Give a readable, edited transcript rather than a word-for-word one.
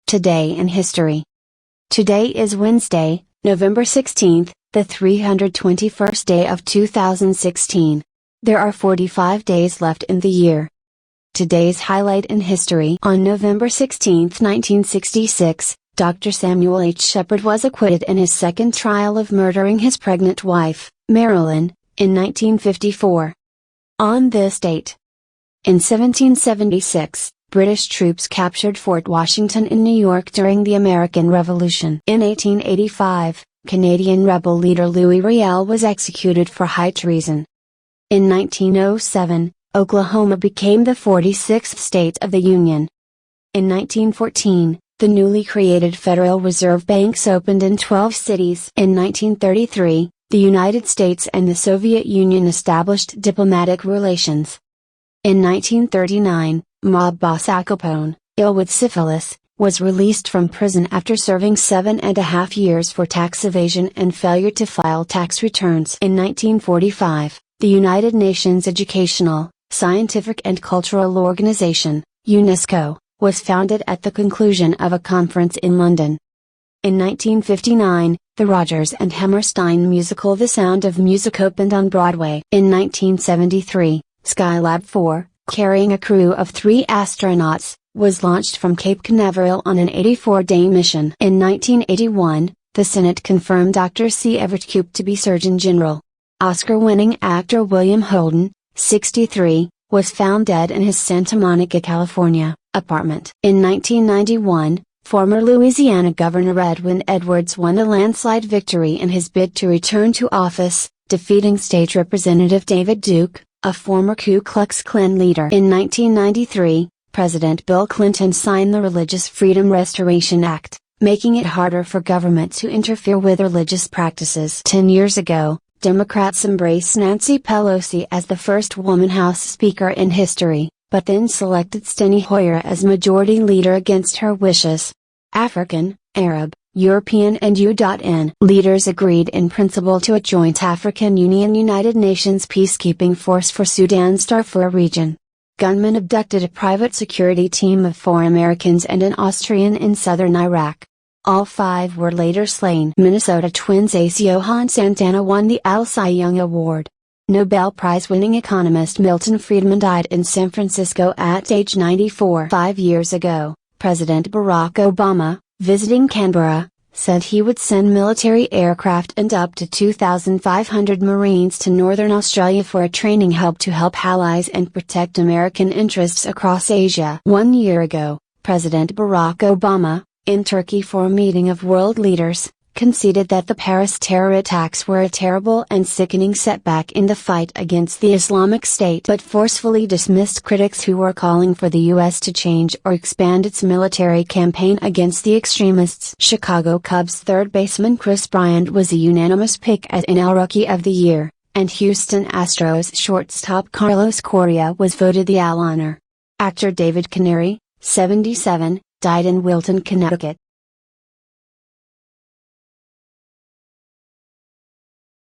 Today in History. Today is Wednesday, November 16th, the 321st day of 2016. There are 45 days left in the year. Today's highlight in history: on November 16, 1966, Dr. Samuel H. Shepard was acquitted in his second trial of murdering his pregnant wife, Marilyn, in 1954. On this date, in 1776, British troops captured Fort Washington in New York during the American Revolution. In 1885, Canadian rebel leader Louis Riel was executed for high treason. In 1907, Oklahoma became the 46th state of the Union. In 1914, the newly created Federal Reserve Banks opened in 12 cities. In 1933, the United States and the Soviet Union established diplomatic relations. In 1939, mob boss Al Capone, ill with syphilis, was released from prison after serving 7.5 years for tax evasion and failure to file tax returns. In 1945, the United Nations Educational, Scientific and Cultural Organization, UNESCO, was founded at the conclusion of a conference in London. In 1959, the Rodgers and Hammerstein musical The Sound of Music opened on Broadway. In 1973, Skylab 4, carrying a crew of 3 astronauts, was launched from Cape Canaveral on an 84-day mission. In 1981, the Senate confirmed Dr. C. Everett Koop to be Surgeon General. Oscar-winning actor William Holden, 63, was found dead in his Santa Monica, California, apartment. In 1991, former Louisiana Governor Edwin Edwards won a landslide victory in his bid to return to office, defeating State Representative David Duke, a former Ku Klux Klan leader. In 1993, President Bill Clinton signed the Religious Freedom Restoration Act, making it harder for government to interfere with religious practices. 10 years ago, Democrats embraced Nancy Pelosi as the first woman House Speaker in history, but then selected Steny Hoyer as Majority Leader against her wishes. African, Arab, European and UN leaders agreed in principle to a joint African Union-United Nations peacekeeping force for Sudan's Darfur region. Gunmen abducted a private security team of 4 Americans and an Austrian in southern Iraq. All 5 were later slain. Minnesota Twins ace Johan Santana won the Cy Young Award. Nobel Prize-winning economist Milton Friedman died in San Francisco at age 94. 5 years ago, President Barack Obama, visiting Canberra, said he would send military aircraft and up to 2,500 Marines to northern Australia for a training to help allies and protect American interests across Asia. 1 year ago, President Barack Obama, in Turkey for a meeting of world leaders, conceded that the Paris terror attacks were a terrible and sickening setback in the fight against the Islamic State, but forcefully dismissed critics who were calling for the U.S. to change or expand its military campaign against the extremists. Chicago Cubs third baseman Chris Bryant was a unanimous pick as NL Rookie of the Year, and Houston Astros shortstop Carlos Correa was voted the AL honor. Actor David Canary, 77, died in Wilton, Connecticut.